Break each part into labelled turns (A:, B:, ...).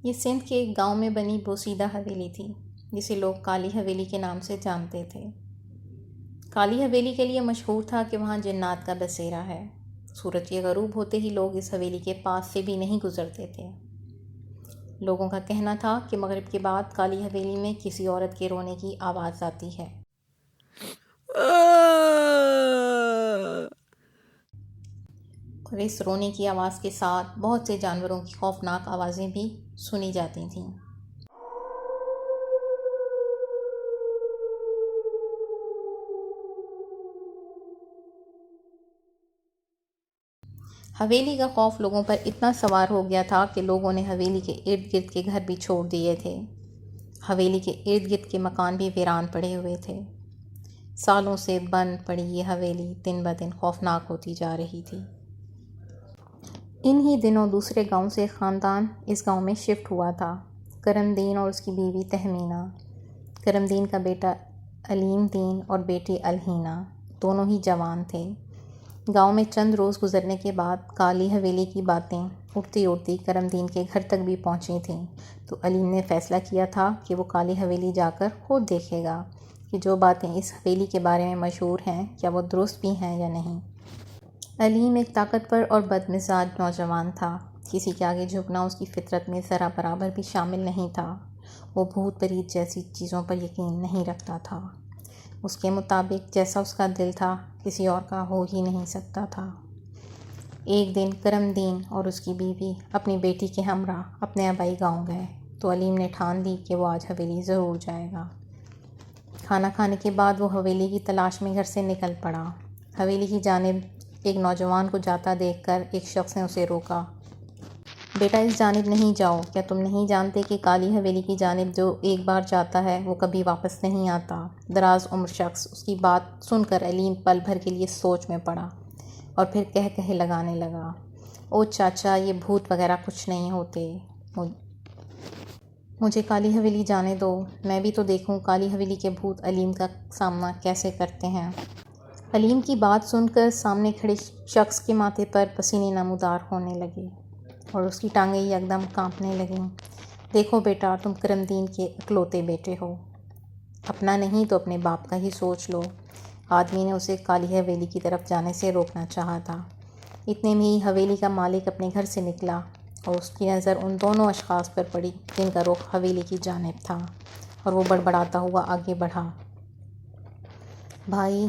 A: یہ سندھ کے ایک گاؤں میں بنی بوسیدہ حویلی تھی جسے لوگ کالی حویلی کے نام سے جانتے تھے۔ کالی حویلی کے لیے مشہور تھا کہ وہاں جنات کا بسیرا ہے۔ سورج کے غروب ہوتے ہی لوگ اس حویلی کے پاس سے بھی نہیں گزرتے تھے۔ لوگوں کا کہنا تھا کہ مغرب کے بعد کالی حویلی میں کسی عورت کے رونے کی آواز آتی ہے اور اس رونے کی آواز کے ساتھ بہت سے جانوروں کی خوفناک آوازیں بھی سنی جاتی تھیں۔ حویلی کا خوف لوگوں پر اتنا سوار ہو گیا تھا کہ لوگوں نے حویلی کے ارد گرد کے گھر بھی چھوڑ دیے تھے۔ حویلی کے ارد گرد کے مکان بھی ویران پڑے ہوئے تھے۔ سالوں سے بند پڑی یہ حویلی دن بدن خوفناک ہوتی جا رہی تھی۔ انہی دنوں دوسرے گاؤں سے ایک خاندان اس گاؤں میں شفٹ ہوا تھا، کرم دین اور اس کی بیوی تہمینہ۔ کرم دین کا بیٹا علیم دین اور بیٹی الہینہ دونوں ہی جوان تھے۔ گاؤں میں چند روز گزرنے کے بعد کالی حویلی کی باتیں اڑتی اڑتی کرم دین کے گھر تک بھی پہنچی تھیں، تو علیم نے فیصلہ کیا تھا کہ وہ کالی حویلی جا کر خود دیکھے گا کہ جو باتیں اس حویلی کے بارے میں مشہور ہیں کیا وہ درست بھی ہیں یا نہیں۔ علیم ایک طاقتور اور بدمزاج نوجوان تھا۔ کسی کے آگے جھکنا اس کی فطرت میں ذرا برابر بھی شامل نہیں تھا۔ وہ بھوت پریت جیسی چیزوں پر یقین نہیں رکھتا تھا۔ اس کے مطابق جیسا اس کا دل تھا کسی اور کا ہو ہی نہیں سکتا تھا۔ ایک دن کرم دین اور اس کی بیوی اپنی بیٹی کے ہمراہ اپنے آبائی گاؤں گئے تو علیم نے ٹھان لی کہ وہ آج حویلی ضرور جائے گا۔ کھانا کھانے کے بعد وہ حویلی کی تلاش میں گھر سے نکل پڑا۔ حویلی کی جانب ایک نوجوان کو جاتا دیکھ کر ایک شخص نے اسے روکا۔ بیٹا اس جانب نہیں جاؤ، کیا تم نہیں جانتے کہ کالی حویلی کی جانب جو ایک بار جاتا ہے وہ کبھی واپس نہیں آتا؟ دراز عمر شخص اس کی بات سن کر علیم پل بھر کے لیے سوچ میں پڑا اور پھر کہے لگانے لگا، او چاچا، یہ بھوت وغیرہ کچھ نہیں ہوتے، مجھے کالی حویلی جانے دو، میں بھی تو دیکھوں کالی حویلی کے بھوت علیم کا سامنا کیسے کرتے ہیں۔ علیم کی بات سن کر سامنے کھڑے شخص کے ماتھے پر پسینے نمودار ہونے لگے اور اس کی ٹانگیں یکدم کانپنے لگیں۔ دیکھو بیٹا، تم کرم دین کے اکلوتے بیٹے ہو، اپنا نہیں تو اپنے باپ کا ہی سوچ لو۔ آدمی نے اسے کالی حویلی کی طرف جانے سے روکنا چاہا تھا۔ اتنے میں ہی حویلی کا مالک اپنے گھر سے نکلا اور اس کی نظر ان دونوں اشخاص پر پڑی جن کا رخ حویلی کی جانب تھا، اور وہ بڑبڑاتا ہوا آگے بڑھا، بھائی،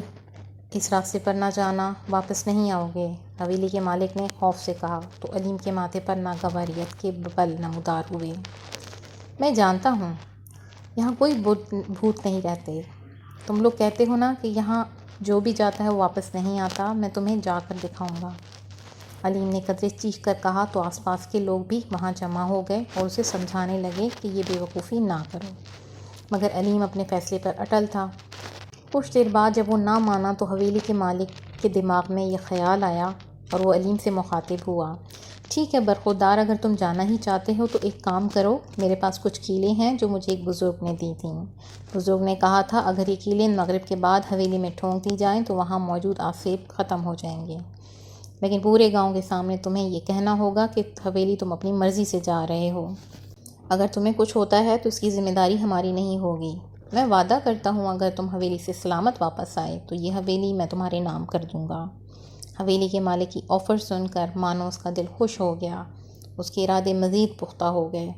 A: اس راستے پر نہ جانا، واپس نہیں آؤ گے، حویلی کے مالک نے خوف سے کہا تو علیم کے ماتھے پر ناگواریت کے بل نمودار ہوئے۔ میں جانتا ہوں یہاں کوئی بھوت نہیں رہتے، تم لوگ کہتے ہو نا کہ یہاں جو بھی جاتا ہے وہ واپس نہیں آتا، میں تمہیں جا کر دکھاؤں گا۔ علیم نے قدرے چیخ کر کہا تو آس پاس کے لوگ بھی وہاں جمع ہو گئے اور اسے سمجھانے لگے کہ یہ بے وقوفی نہ کرو، مگر علیم اپنے فیصلے پر اٹل تھا۔ کچھ دیر بعد جب وہ نہ مانا تو حویلی کے مالک کے دماغ میں یہ خیال آیا اور وہ علیم سے مخاطب ہوا، ٹھیک ہے برخوردار، اگر تم جانا ہی چاہتے ہو تو ایک کام کرو، میرے پاس کچھ کیلیں ہیں جو مجھے ایک بزرگ نے دی تھیں۔ بزرگ نے کہا تھا اگر یہ کیلیں مغرب کے بعد حویلی میں ٹھونک دی جائیں تو وہاں موجود آفیب ختم ہو جائیں گے، لیکن پورے گاؤں کے سامنے تمہیں یہ کہنا ہوگا کہ حویلی تم اپنی مرضی سے جا رہے ہو۔ اگر تمہیں کچھ ہوتا ہے تو اس کی ذمہ داری ہماری نہیں ہوگی۔ میں وعدہ کرتا ہوں اگر تم حویلی سے سلامت واپس آئے تو یہ حویلی میں تمہارے نام کر دوں گا۔ حویلی کے مالک کی آفر سن کر مانو اس کا دل خوش ہو گیا، اس کے ارادے مزید پختہ ہو گئے۔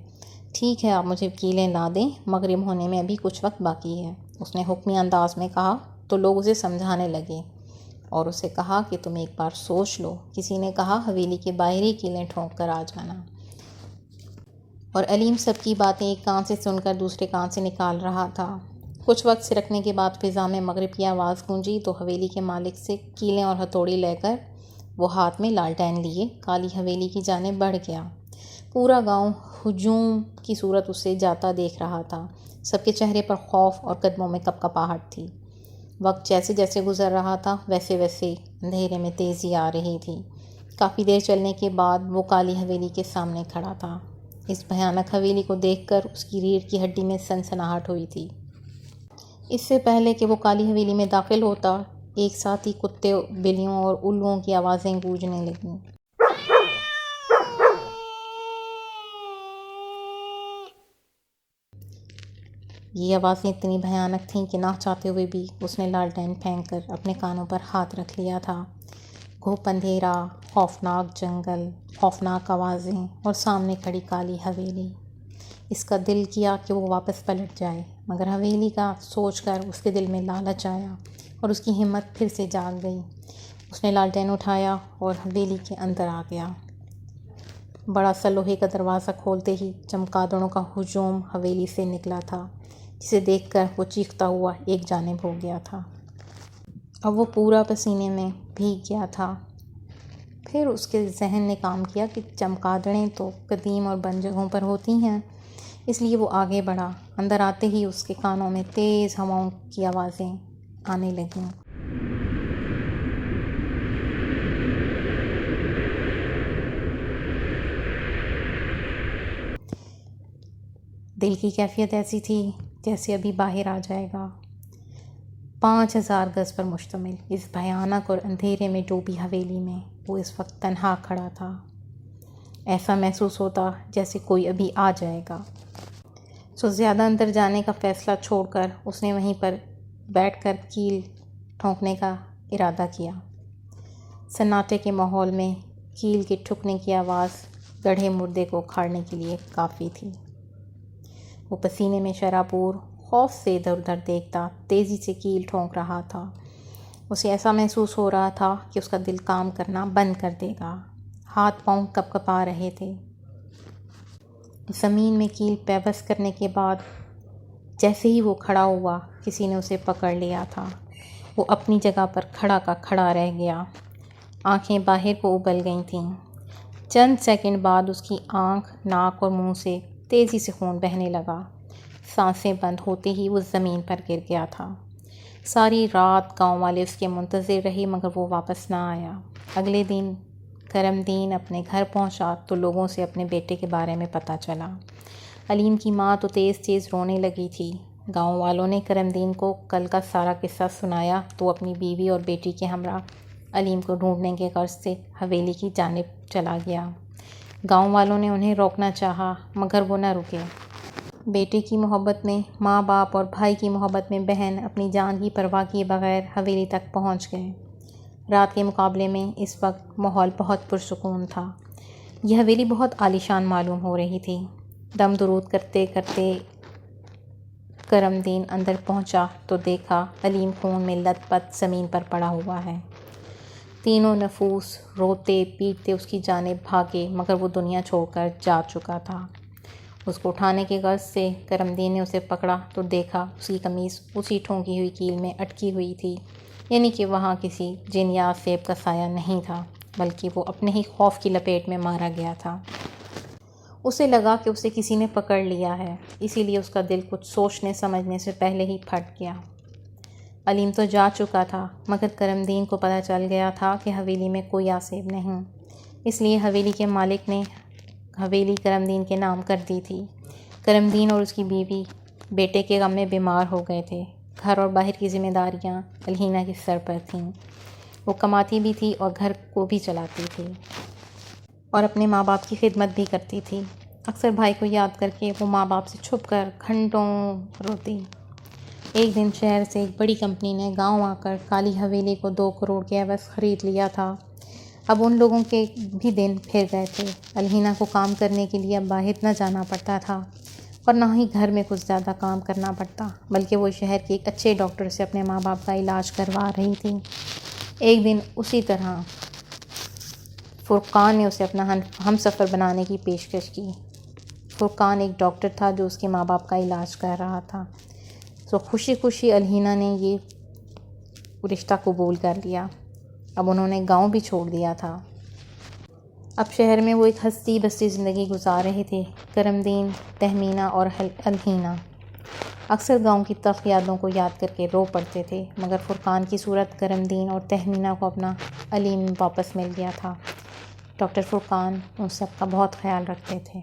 A: ٹھیک ہے، آپ مجھے کیلیں لا دیں، مغرب ہونے میں ابھی کچھ وقت باقی ہے، اس نے حکمی انداز میں کہا تو لوگ اسے سمجھانے لگے اور اسے کہا کہ تم ایک بار سوچ لو۔ کسی نے کہا حویلی کے باہری کیلیں ٹھونک کر آ جانا، اور علیم سب کی باتیں ایک کان سے سن کر دوسرے کان سے نکال رہا تھا۔ کچھ وقت سرکنے کے بعد فضا میں مغرب کی آواز گونجی تو حویلی کے مالک سے کیلیں اور ہتھوڑی لے کر وہ ہاتھ میں لالٹین لیے کالی حویلی کی جانب بڑھ گیا۔ پورا گاؤں ہجوم کی صورت اسے جاتا دیکھ رہا تھا، سب کے چہرے پر خوف اور قدموں میں کپکپاہٹ تھی۔ وقت جیسے جیسے گزر رہا تھا ویسے ویسے اندھیرے میں تیزی آ رہی تھی۔ کافی دیر چلنے کے بعد وہ کالی حویلی کے سامنے کھڑا تھا۔ اس بھیانک حویلی کو دیکھ کر اس کی ریڑھ کی ہڈی میں سنسناہٹ ہوئی تھی۔ اس سے پہلے کہ وہ کالی حویلی میں داخل ہوتا ایک ساتھ ہی کتے، بلیوں اور الوؤں کی آوازیں گونجنے لگیں۔ یہ آوازیں اتنی بھیانک تھیں کہ نہ چاہتے ہوئے بھی اس نے لالٹین پھینک کر اپنے کانوں پر ہاتھ رکھ لیا تھا۔ گھوپ اندھیرا، خوفناک جنگل، خوفناک آوازیں اور سامنے کھڑی کالی حویلی۔ اس کا دل کیا کہ وہ واپس پلٹ جائے، مگر حویلی کا سوچ کر اس کے دل میں لالچ آیا اور اس کی ہمت پھر سے جاگ گئی۔ اس نے لالٹین اٹھایا اور حویلی کے اندر آ گیا۔ بڑا سا لوہے کا دروازہ کھولتے ہی چمگادڑوں کا ہجوم حویلی سے نکلا تھا، جسے دیکھ کر وہ چیختا ہوا ایک جانب ہو گیا تھا۔ اب وہ پورا پسینے میں بھیگ گیا تھا۔ پھر اس کے ذہن نے کام کیا کہ چمگادڑیں تو قدیم اور بند جگہوں پر ہوتی ہیں، اس لیے وہ آگے بڑھا۔ اندر آتے ہی اس کے کانوں میں تیز ہواؤں کی آوازیں آنے لگیں۔ دل کی کیفیت ایسی تھی جیسے ابھی باہر آ جائے گا۔ 5000 گز پر مشتمل اس بھیانک اور اندھیرے میں ڈوبی حویلی میں وہ اس وقت تنہا کھڑا تھا۔ ایسا محسوس ہوتا جیسے کوئی ابھی آ جائے گا۔ زیادہ اندر جانے کا فیصلہ چھوڑ کر اس نے وہیں پر بیٹھ کر کیل ٹھونکنے کا ارادہ کیا۔ سناٹے کے ماحول میں کیل کے ٹھکنے کی آواز گڑھے مردے کو اکھاڑنے کے لیے کافی تھی۔ وہ پسینے میں شرابور، خوف سے ادھر ادھر دیکھتا تیزی سے کیل ٹھونک رہا تھا۔ اسے ایسا محسوس ہو رہا تھا کہ اس کا دل کام کرنا بند کر دے گا۔ ہاتھ پاؤں کپ کپا رہے تھے۔ زمین میں کیل پیوست کرنے کے بعد جیسے ہی وہ کھڑا ہوا کسی نے اسے پکڑ لیا تھا۔ وہ اپنی جگہ پر کھڑا کا کھڑا رہ گیا۔ آنکھیں باہر کو ابل گئی تھیں۔ چند سیکنڈ بعد اس کی آنکھ، ناک اور منہ سے تیزی سے خون بہنے لگا۔ سانسیں بند ہوتے ہی وہ زمین پر گر گیا تھا۔ ساری رات گاؤں والے اس کے منتظر رہے مگر وہ واپس نہ آیا۔ اگلے دن کرم دین اپنے گھر پہنچا تو لوگوں سے اپنے بیٹے کے بارے میں پتہ چلا۔ علیم کی ماں تو تیز تیز رونے لگی تھی۔ گاؤں والوں نے کرم دین کو کل کا سارا قصہ سنایا تو اپنی بیوی اور بیٹی کے ہمراہ علیم کو ڈھونڈنے کے غرض سے حویلی کی جانب چلا گیا۔ گاؤں والوں نے انہیں روکنا چاہا مگر وہ نہ رکے۔ بیٹے کی محبت میں ماں باپ اور بھائی کی محبت میں بہن اپنی جان کی پرواہ کیے بغیر حویلی تک پہنچ گئے۔ رات کے مقابلے میں اس وقت ماحول بہت پرسکون تھا۔ یہ حویلی بہت عالیشان معلوم ہو رہی تھی۔ دم درود کرتے کرتے کرم دین اندر پہنچا تو دیکھا علیم خون میں لت پت زمین پر پڑا ہوا ہے۔ تینوں نفوس روتے پیٹتے اس کی جانب بھاگے مگر وہ دنیا چھوڑ کر جا چکا تھا۔ اس کو اٹھانے کے غرض سے کرم دین نے اسے پکڑا تو دیکھا اس کی قمیص اسی ٹھونکی ہوئی کیل میں اٹکی ہوئی تھی، یعنی کہ وہاں کسی جن یا سیب کا سایہ نہیں تھا بلکہ وہ اپنے ہی خوف کی لپیٹ میں مارا گیا تھا۔ اسے لگا کہ اسے کسی نے پکڑ لیا ہے، اسی لیے اس کا دل کچھ سوچنے سمجھنے سے پہلے ہی پھٹ گیا۔ علیم تو جا چکا تھا مگر کرم دین کو پتہ چل گیا تھا کہ حویلی میں کوئی آسیب نہیں، اس لیے حویلی کے مالک نے حویلی کرم دین کے نام کر دی تھی۔ کرم دین اور اس کی بیوی بیٹے کے غم میں بیمار ہو گئے تھے۔ گھر اور باہر کی ذمہ داریاں الہینہ کے سر پر تھیں۔ وہ کماتی بھی تھی اور گھر کو بھی چلاتی تھی اور اپنے ماں باپ کی خدمت بھی کرتی تھی۔ اکثر بھائی کو یاد کر کے وہ ماں باپ سے چھپ کر گھنٹوں روتی۔ ایک دن شہر سے ایک بڑی کمپنی نے گاؤں آ کر کالی حویلی کو 2 کروڑ کے عوض خرید لیا تھا۔ اب ان لوگوں کے بھی دن پھر گئے تھے۔ الہینہ کو کام کرنے کے لیے اب باہر نہ جانا پڑتا تھا اور نہ ہی گھر میں کچھ زیادہ کام کرنا پڑتا، بلکہ وہ شہر کے ایک اچھے ڈاکٹر سے اپنے ماں باپ کا علاج کروا رہی تھی۔ ایک دن اسی طرح فرقان نے اسے اپنا ہم سفر بنانے کی پیشکش کی۔ فرقان ایک ڈاکٹر تھا جو اس کے ماں باپ کا علاج کر رہا تھا، تو خوشی خوشی الہینہ نے یہ رشتہ قبول کر لیا۔ اب انہوں نے گاؤں بھی چھوڑ دیا تھا۔ اب شہر میں وہ ایک ہستی بستی زندگی گزار رہے تھے، کرم دین، تہمینہ اور الہینہ۔ اکثر گاؤں کی تلخ یادوں کو یاد کر کے رو پڑتے تھے مگر فرقان کی صورت کرم دین اور تہمینہ کو اپنا علیم واپس مل گیا تھا۔ ڈاکٹر فرقان ان سب کا بہت خیال رکھتے تھے۔